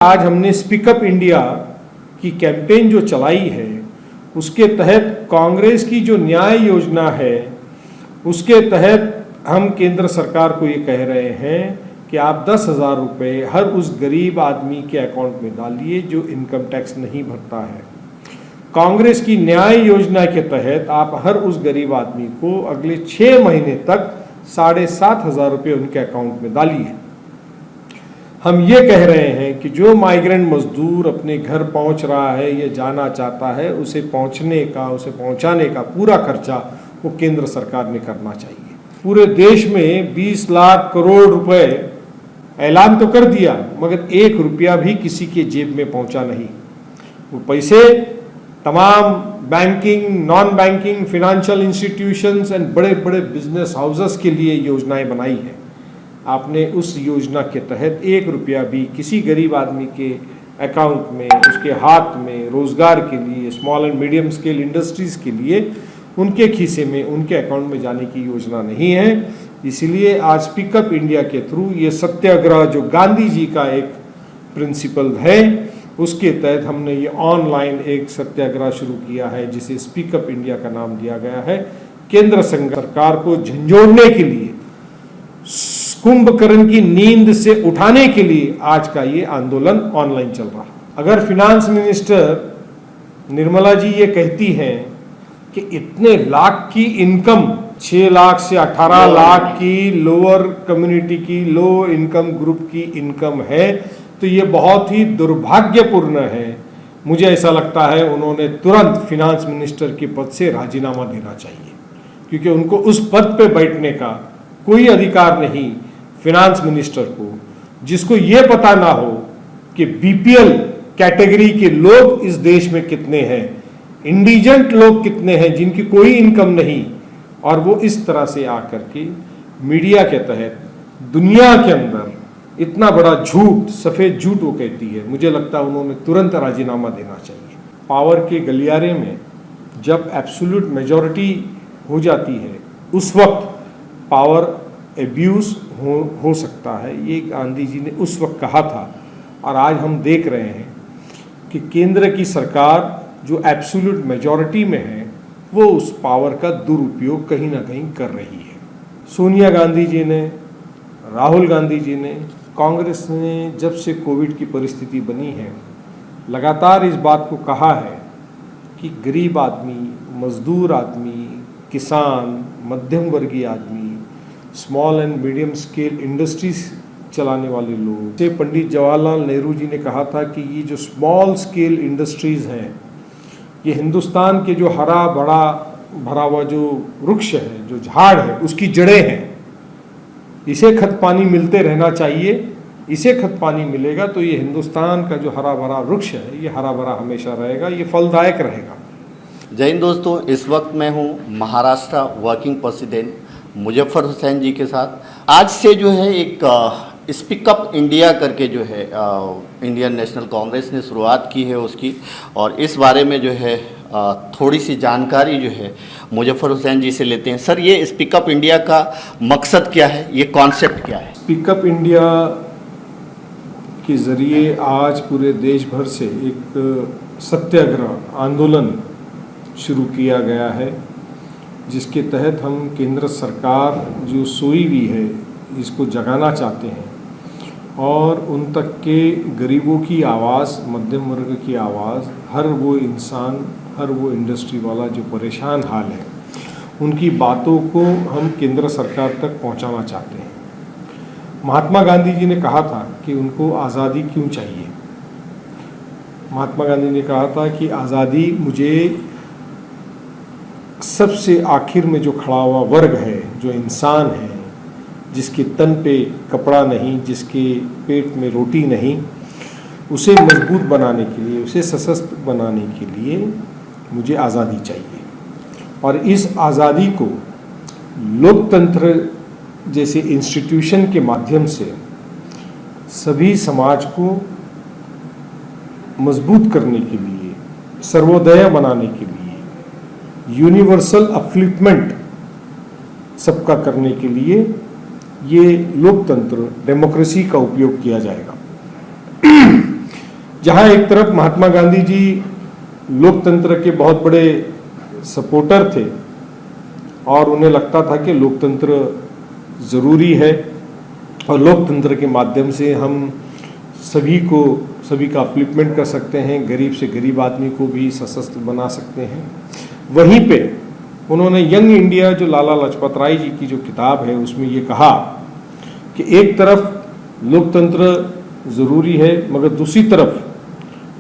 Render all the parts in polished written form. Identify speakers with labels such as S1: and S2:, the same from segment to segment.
S1: आज हमने speak up India की कैंपेन जो चलाई है उसके तहत कांग्रेस की जो न्याय योजना है उसके तहत हम केंद्र सरकार को ये कह रहे हैं कि आप 10,000 रुपये हर उस गरीब आदमी के अकाउंट में डालिए जो इनकम टैक्स नहीं भरता है। कांग्रेस की न्याय योजना के तहत आप हर उस गरीब आदमी को अगले 6 महीने तक 7,500 रुपये उनके अकाउंट में डालिए। हम ये कह रहे हैं कि जो माइग्रेंट मजदूर अपने घर पहुंच रहा है या जाना चाहता है उसे पहुंचाने का पूरा खर्चा वो केंद्र वो ने करना चाहिए। पूरे देश में 20 लाख करोड़ रुपए ऐलान तो कर दिया मगर 1 रुपया भी किसी के जेब में पहुंचा नहीं। वो पैसे तमाम banking, non banking, financial institutions and बड़े बड़े बिजनेस हाउसेस के लिए योजनाएं बनाई हैं। आपने उस योजना के तहत 1 रुपया भी किसी गरीब आदमी के अकाउंट में, उसके हाथ में, रोजगार के लिए, small and medium scale industries के लिए उनके खीसे में, उनके अकाउंट में जाने की योजना नहीं है। इसीलिए आज स्पीकअप इंडिया के थ्रू ये सत्याग्रह जो गांधी जी का एक प्रिंसिपल है उसके तहत हमने ये ऑनलाइन एक सत्याग्रह शुरू किया है जिसे स्पीकअप इंडिया का नाम दिया गया है। केंद्र सरकार को झंझोड़ने के लिए, कुंभकर्ण की नींद से उठाने के लिए आज का ये आंदोलन ऑनलाइन चल रहा है। अगर फिनांस मिनिस्टर निर्मला जी ये कहती हैं कि इतने लाख की इनकम, 6 लाख से 18 लाख की लोअर कम्युनिटी की, लो इनकम ग्रुप की इनकम है तो ये बहुत ही दुर्भाग्यपूर्ण है। मुझे ऐसा लगता है उन्होंने तुरंत फिनांस मिनिस्टर के पद से राजीनामा देना चाहिए क्योंकि उनको उस पद पे बैठने का कोई अधिकार नहीं। फिनांस मिनिस्टर को, जिसको ये पता ना हो कि बीपीएल कैटेगरी के लोग इस देश में कितने हैं, इंडिजेंट लोग कितने हैं जिनकी कोई इनकम नहीं, और वो इस तरह से आकर के मीडिया के तहत दुनिया के अंदर इतना बड़ा झूठ, सफ़ेद झूठ वो कहती है। मुझे लगता है उन्होंने तुरंत राजीनामा देना चाहिए। पावर के गलियारे में जब एब्सोल्यूट मेजॉरिटी हो जाती है उस वक्त पावर एब्यूज़ हो सकता है। ये गांधी जी ने उस वक्त कहा था और आज हम देख रहे हैं कि केंद्र की सरकार जो एब्सोल्यूट मेजॉरिटी में है वो उस पावर का दुरुपयोग कहीं ना कहीं कर रही है। सोनिया गांधी जी ने, राहुल गांधी जी ने, कांग्रेस ने जब से कोविड की परिस्थिति बनी है लगातार इस बात को कहा है कि गरीब आदमी, मजदूर आदमी, किसान, मध्यम वर्गीय आदमी, small and medium scale industries चलाने वाले लोग से पंडित जवाहरलाल नेहरू जी ने कहा था कि ये जो स्मॉल स्केल इंडस्ट्रीज हैं ये हिंदुस्तान के जो हरा भरा हुआ जो वृक्ष है, जो झाड़ है, उसकी जड़ें हैं। इसे खत पानी मिलते रहना चाहिए। इसे खत पानी मिलेगा तो ये हिंदुस्तान का जो हरा भरा वृक्ष है ये हरा भरा हमेशा रहेगा, ये फलदायक रहेगा।
S2: जय हिंद दोस्तों, इस वक्त मैं हूँ महाराष्ट्र वर्किंग प्रेसिडेंट मुजफ्फर हुसैन जी के साथ। आज से जो है एक स्पीकअप इंडिया करके जो है इंडियन नेशनल कांग्रेस ने शुरुआत की है उसकी, और इस बारे में जो है थोड़ी सी जानकारी जो है मुजफ्फर हुसैन जी से लेते हैं। सर, ये स्पीकअप इंडिया का मकसद क्या है, ये कॉन्सेप्ट क्या है?
S1: स्पीकअप इंडिया के ज़रिए आज पूरे देश भर से एक सत्याग्रह आंदोलन शुरू किया गया है जिसके तहत हम केंद्र सरकार जो सोई हुई है इसको जगाना चाहते हैं और उन तक के गरीबों की आवाज़, मध्यम वर्ग की आवाज़, हर वो इंसान, हर वो इंडस्ट्री वाला जो परेशान हाल है उनकी बातों को हम केंद्र सरकार तक पहुंचाना चाहते हैं। महात्मा गांधी जी ने कहा था कि उनको आज़ादी क्यों चाहिए। महात्मा गांधी ने कहा था कि आज़ादी मुझे सबसे आखिर में जो खड़ा हुआ वर्ग है, जो इंसान है, जिसके तन पे कपड़ा नहीं, जिसके पेट में रोटी नहीं, उसे मजबूत बनाने के लिए, उसे सशक्त बनाने के लिए मुझे आज़ादी चाहिए। और इस आज़ादी को लोकतंत्र जैसे इंस्टीट्यूशन के माध्यम से सभी समाज को मजबूत करने के लिए, सर्वोदय बनाने के लिए, यूनिवर्सल अपलिफ्टमेंट सबका करने के लिए ये लोकतंत्र, डेमोक्रेसी का उपयोग किया जाएगा। जहां एक तरफ महात्मा गांधी जी लोकतंत्र के बहुत बड़े सपोर्टर थे और उन्हें लगता था कि लोकतंत्र ज़रूरी है और लोकतंत्र के माध्यम से हम सभी का अपलिफ्टमेंट कर सकते हैं, गरीब से गरीब आदमी को भी सशक्त बना सकते हैं। वहीं पे उन्होंने यंग इंडिया, जो लाला लाजपत राय जी की जो किताब है, उसमें ये कहा कि एक तरफ लोकतंत्र ज़रूरी है मगर दूसरी तरफ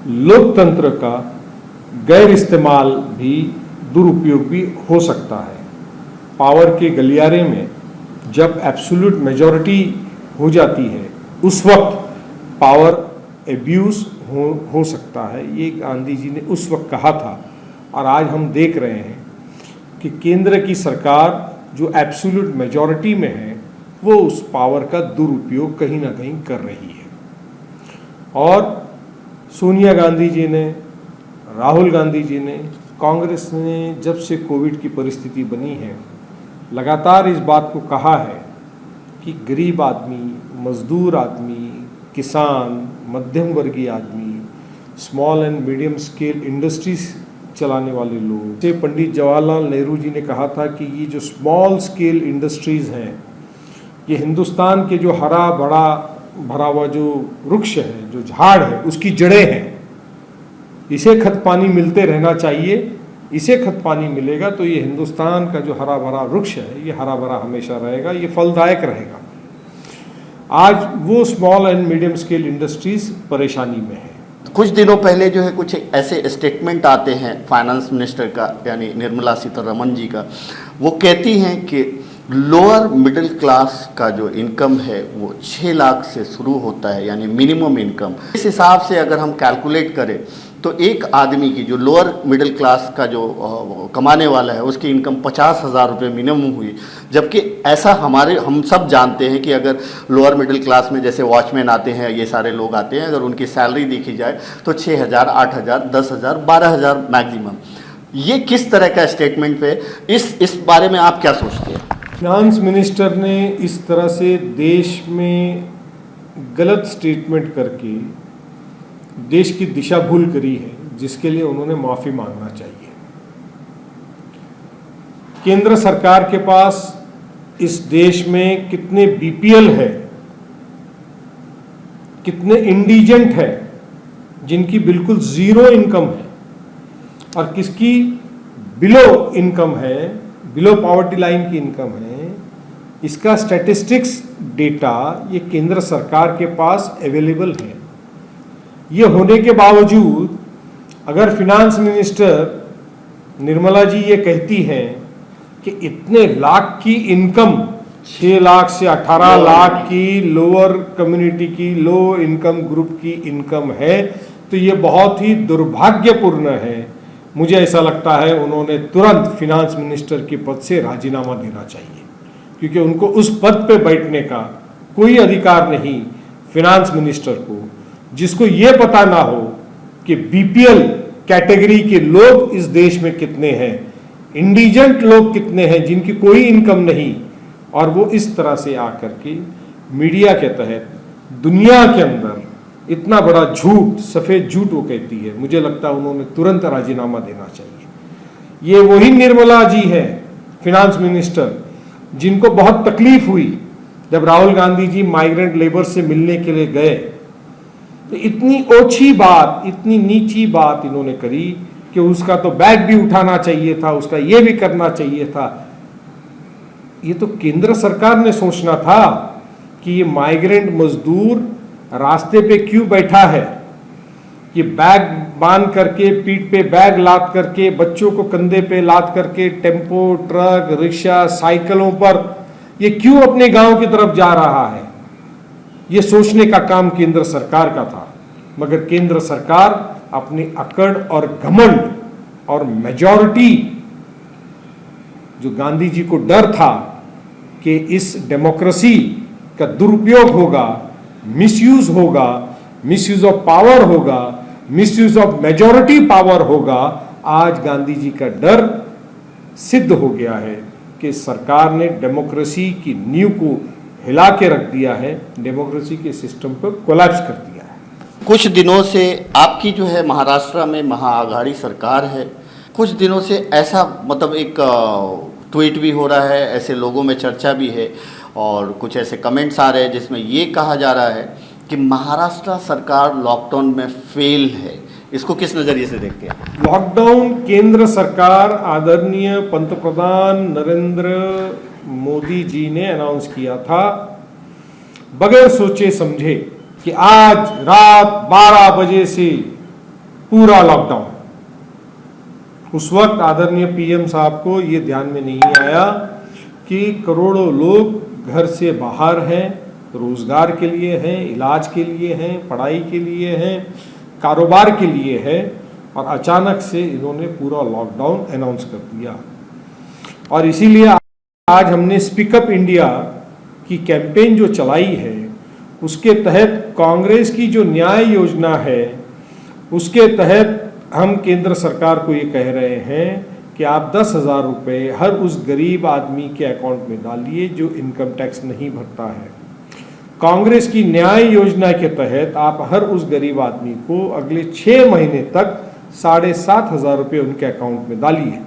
S1: लोकतंत्र का गैर इस्तेमाल भी, दुरुपयोग भी हो सकता है। पावर के गलियारे में जब एब्सोल्यूट मेजॉरिटी हो जाती है उस वक्त पावर एब्यूज़ हो सकता है। ये गांधी जी ने उस वक्त कहा था और आज हम देख रहे हैं कि केंद्र की सरकार जो एब्सोल्यूट मेजॉरिटी में है वो उस पावर का दुरुपयोग कहीं ना कहीं कर रही है। और सोनिया गांधी जी ने, राहुल गांधी जी ने, कांग्रेस ने जब से कोविड की परिस्थिति बनी है लगातार इस बात को कहा है कि गरीब आदमी, मजदूर आदमी, किसान, मध्यम वर्गीय आदमी, small and medium scale industries चलाने वाले लोग, जैसे पंडित जवाहरलाल नेहरू जी ने कहा था कि ये जो स्मॉल स्केल इंडस्ट्रीज हैं, ये हिंदुस्तान के जो हरा भरा हुआ जो वृक्ष है, जो झाड़ है, उसकी जड़ें हैं। इसे खत पानी मिलते रहना चाहिए, इसे खत पानी मिलेगा तो ये हिंदुस्तान का जो हरा भरा वृक्ष है ये हरा भरा हमेशा रहेगा, ये फलदायक रहेगा। आज वो small and medium scale industries परेशानी में है।
S2: कुछ दिनों पहले जो है कुछ ऐसे स्टेटमेंट आते हैं फाइनेंस मिनिस्टर का, यानी निर्मला सीतारमण जी का। वो कहती हैं कि लोअर मिडिल क्लास का जो इनकम है वो 6 लाख से शुरू होता है, यानी मिनिमम इनकम। इस हिसाब से अगर हम कैलकुलेट करें तो एक आदमी की जो लोअर मिडिल क्लास का जो कमाने वाला है उसकी इनकम 50,000 रुपये मिनिमम हुई। जबकि ऐसा हम सब जानते हैं कि अगर लोअर मिडिल क्लास में जैसे वॉचमैन आते हैं, ये सारे लोग आते हैं, अगर उनकी सैलरी देखी जाए तो 6,000, 8,000, 10,000, 12,000 मैक्सिमम। ये किस तरह का स्टेटमेंट है? इस बारे में आप क्या सोचते हैं?
S1: फाइनेंस मिनिस्टर ने इस तरह से देश में गलत स्टेटमेंट करके देश की दिशा भूल करी है, जिसके लिए उन्होंने माफ़ी मांगना चाहिए। केंद्र सरकार के पास इस देश में कितने बीपीएल है, कितने इंडिजेंट है जिनकी बिल्कुल ज़ीरो इनकम है और किसकी बिलो इनकम है, बिलो पॉवर्टी लाइन की इनकम है, इसका स्टैटिस्टिक्स डेटा ये केंद्र सरकार के पास अवेलेबल है। ये होने के बावजूद अगर फिनांस मिनिस्टर निर्मला जी ये कहती हैं कि इतने लाख की इनकम, 6 लाख से 18 लाख की लोअर कम्युनिटी की, लो इनकम ग्रुप की इनकम है, तो ये बहुत ही दुर्भाग्यपूर्ण है। मुझे ऐसा लगता है उन्होंने तुरंत फिनांस मिनिस्टर के पद से राजीनामा देना चाहिए, क्योंकि उनको उस पद पे बैठने का कोई अधिकार नहीं फिनांस मिनिस्टर को, जिसको ये पता ना हो कि बीपीएल कैटेगरी के लोग इस देश में कितने हैं, इंडिजेंट लोग कितने हैं जिनकी कोई इनकम नहीं, और वो इस तरह से आकर के मीडिया के तहत दुनिया के अंदर इतना बड़ा झूठ, सफ़ेद झूठ वो कहती है। मुझे लगता है उन्होंने तुरंत राजीनामा देना चाहिए। ये वही निर्मला जी है, फिनांस मिनिस्टर, जिनको बहुत तकलीफ हुई जब राहुल गांधी जी माइग्रेंट लेबर से मिलने के लिए गए, तो इतनी ओछी बात, इतनी नीची बात इन्होंने करी कि उसका तो बैग भी उठाना चाहिए था, उसका ये भी करना चाहिए था। ये तो केंद्र सरकार ने सोचना था कि ये माइग्रेंट मजदूर रास्ते पे क्यों बैठा है, ये बैग बांध करके, पीठ पे बैग लाद करके, बच्चों को कंधे पे लाद करके, टेम्पो, ट्रक, रिक्शा, साइकिलों पर ये क्यों अपने गांव की तरफ जा रहा है। ये सोचने का काम केंद्र सरकार का था, मगर केंद्र सरकार अपनी अकड़ और घमंड और मेजॉरिटी, जो गांधी जी को डर था कि इस डेमोक्रेसी का दुरुपयोग होगा, मिसयूज होगा, मिसयूज ऑफ पावर होगा, मिसयूज ऑफ मेजॉरिटी पावर होगा, आज गांधी जी का डर सिद्ध हो गया है कि सरकार ने डेमोक्रेसी की नींव को हिला के रख दिया है, डेमोक्रेसी के सिस्टम पर कोलैप्स कर दिया है।
S2: कुछ दिनों से आपकी जो है महाराष्ट्र में महाआघाड़ी सरकार है, कुछ दिनों से ऐसा मतलब एक ट्वीट भी हो रहा है, ऐसे लोगों में चर्चा भी है और कुछ ऐसे कमेंट्स आ रहे हैं जिसमें ये कहा जा रहा है कि महाराष्ट्र सरकार लॉकडाउन में फेल है। इसको किस नज़रिए से देखते हैं?
S1: लॉकडाउन केंद्र सरकार आदरणीय पंतप्रधान नरेंद्र मोदी जी ने अनाउंस किया था बगैर सोचे समझे कि आज रात 12 बजे से पूरा लॉकडाउन। उस वक्त आदरणीय पीएम साहब को ये ध्यान में नहीं आया कि करोड़ों लोग घर से बाहर हैं, रोजगार के लिए हैं, इलाज के लिए हैं, पढ़ाई के लिए हैं, कारोबार के लिए है, और अचानक से इन्होंने पूरा लॉकडाउन अनाउंस कर दिया। और इसीलिए आज हमने स्पीकअप इंडिया की कैंपेन जो चलाई है, उसके तहत कांग्रेस की जो न्याय योजना है उसके तहत हम केंद्र सरकार को ये कह रहे हैं कि आप 10,000 रुपये हर उस गरीब आदमी के अकाउंट में डालिए जो इनकम टैक्स नहीं भरता है। कांग्रेस की न्याय योजना के तहत आप हर उस गरीब आदमी को अगले 6 महीने तक 7,500 रुपये उनके अकाउंट में डालिए।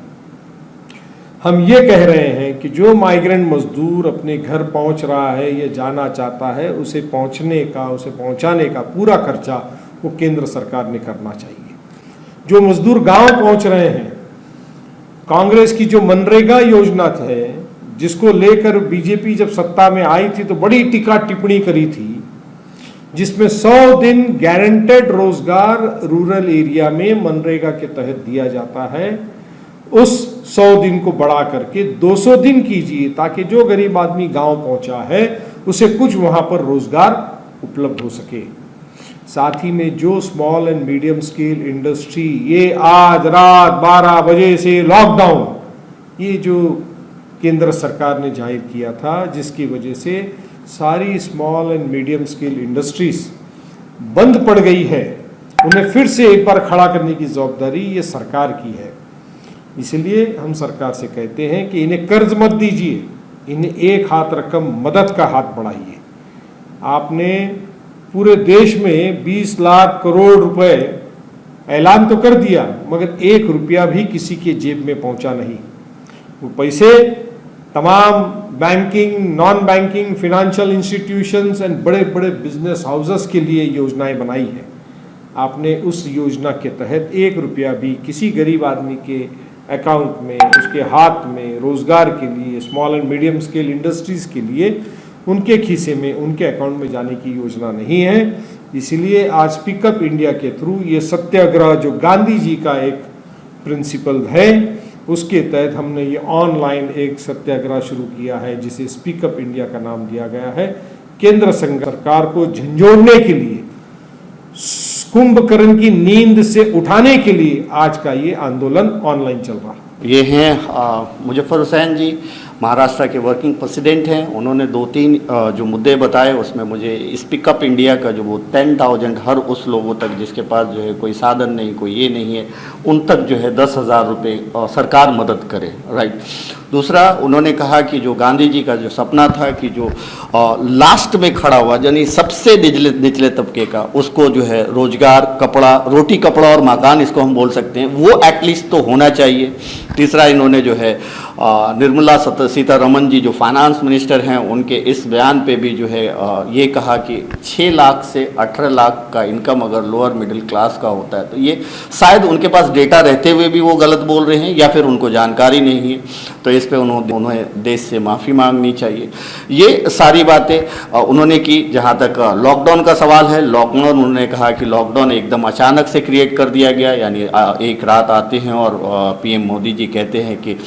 S1: हम ये कह रहे हैं कि जो माइग्रेंट मजदूर अपने घर पहुंच रहा है या जाना चाहता है, उसे पहुंचाने का पूरा खर्चा वो केंद्र सरकार ने करना चाहिए। जो मजदूर गांव पहुंच रहे हैं, कांग्रेस की जो मनरेगा योजना थे जिसको लेकर बीजेपी जब सत्ता में आई थी तो बड़ी टीका टिप्पणी करी थी, जिसमें 100 दिन गारंटेड रोजगार रूरल एरिया में मनरेगा के तहत दिया जाता है, उस 100 दिन को बढ़ा करके 200 दिन कीजिए ताकि जो गरीब आदमी गांव पहुंचा है उसे कुछ वहां पर रोजगार उपलब्ध हो सके। साथ ही में जो small and medium scale industry, ये आज रात 12 बजे से लॉकडाउन, ये जो केंद्र सरकार ने जाहिर किया था, जिसकी वजह से सारी small and medium scale industries बंद पड़ गई है, उन्हें फिर से एक बार खड़ा करने की जवाबदारी ये सरकार की है। इसलिए हम सरकार से कहते हैं कि इन्हें कर्ज मत दीजिए, इन्हें एक हाथ रकम मदद का हाथ बढ़ाइए। आपने पूरे देश में 20 लाख करोड़ रुपए ऐलान तो कर दिया, मगर 1 रुपया भी किसी के जेब में पहुंचा नहीं। वो पैसे तमाम banking, non banking, financial institutions and बड़े बड़े बिजनेस हाउसेस के लिए योजनाएं बनाई है। आपने उस योजना के तहत 1 रुपया भी किसी गरीब आदमी के अकाउंट में, उसके हाथ में, रोजगार के लिए, small and medium scale industries के लिए उनके खीसे में, उनके अकाउंट में जाने की योजना नहीं है। इसलिए आज स्पीकअप इंडिया के थ्रू ये सत्याग्रह जो गांधी जी का एक प्रिंसिपल है, उसके तहत हमने ये ऑनलाइन एक सत्याग्रह शुरू किया है जिसे स्पीकअप इंडिया का नाम दिया गया है। केंद्र सरकार को झंझोड़ने के लिए, कुंभकर्ण की नींद से उठाने के लिए आज का ये आंदोलन ऑनलाइन चल रहा है।
S2: ये हैं मुजफ्फर हुसैन जी, महाराष्ट्र के वर्किंग प्रेसिडेंट हैं। उन्होंने 2-3 जो मुद्दे बताए उसमें मुझे स्पीकअप इंडिया का जो वो 10,000 हर उस लोगों तक जिसके पास जो है कोई साधन नहीं, कोई ये नहीं है, उन तक जो है 10,000 रुपये सरकार मदद करे, राइट। दूसरा, उन्होंने कहा कि जो गांधी जी का जो सपना था कि जो लास्ट में खड़ा हुआ यानी सबसे निचले तबके का, उसको जो है रोजगार, कपड़ा, रोटी कपड़ा और मकान, इसको हम बोल सकते हैं, वो एटलीस्ट तो होना चाहिए। तीसरा, इन्होंने जो है निर्मला सीतारमण जी जो फाइनेंस मिनिस्टर हैं, उनके इस बयान पे भी जो है ये कहा कि 6 लाख से 18 लाख का इनकम अगर लोअर मिडिल क्लास का होता है तो ये शायद उनके पास डेटा रहते हुए भी वो गलत बोल रहे हैं या फिर उनको जानकारी नहीं है, तो इस पे उन्हें देश से माफ़ी मांगनी चाहिए। ये सारी बातें उन्होंने की। जहाँ तक लॉकडाउन का सवाल है, लॉकडाउन उन्होंने कहा कि लॉकडाउन एकदम अचानक से क्रिएट कर दिया गया, यानी एक रात आते हैं और पीएम मोदी जी कहते हैं कि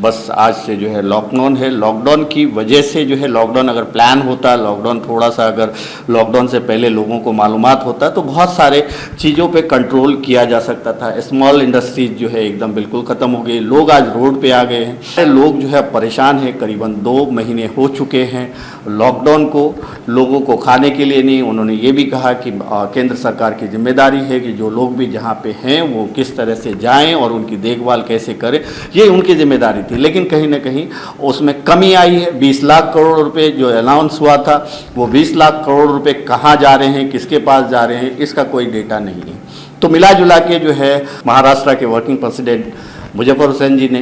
S2: बस आज से जो है लॉकडाउन है। लॉकडाउन की वजह से जो है, लॉकडाउन अगर प्लान होता, लॉकडाउन थोड़ा सा अगर लॉकडाउन से पहले लोगों को मालूमात होता तो बहुत सारे चीज़ों पे कंट्रोल किया जा सकता था। स्मॉल इंडस्ट्रीज जो है एकदम बिल्कुल ख़त्म हो गई। लोग आज रोड पे आ गए हैं, लोग जो है परेशान हैं। करीबन 2 महीने हो चुके हैं लॉकडाउन को, लोगों को खाने के लिए नहीं। उन्होंने ये भी कहा कि केंद्र सरकार की जिम्मेदारी है कि जो लोग भी जहाँ पे हैं वो किस तरह से जाएँ और उनकी देखभाल कैसे करें, ये उनकी जिम्मेदारी थी। लेकिन कहीं ना कहीं उसमें कमी आई है। 20 लाख करोड़ रुपए जो अनाउंस हुआ था, वो 20 लाख करोड़ रुपए कहाँ जा रहे हैं, किसके पास जा रहे हैं, इसका कोई डेटा नहीं है। तो मिला जुला के जो है महाराष्ट्र के वर्किंग प्रेसिडेंट मुजफ्फर हुसैन जी ने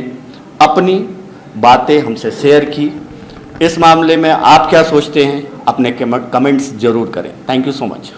S2: अपनी बातें हमसे शेयर की। इस मामले में आप क्या सोचते हैं, अपने कमेंट्स जरूर करें। Thank you so much.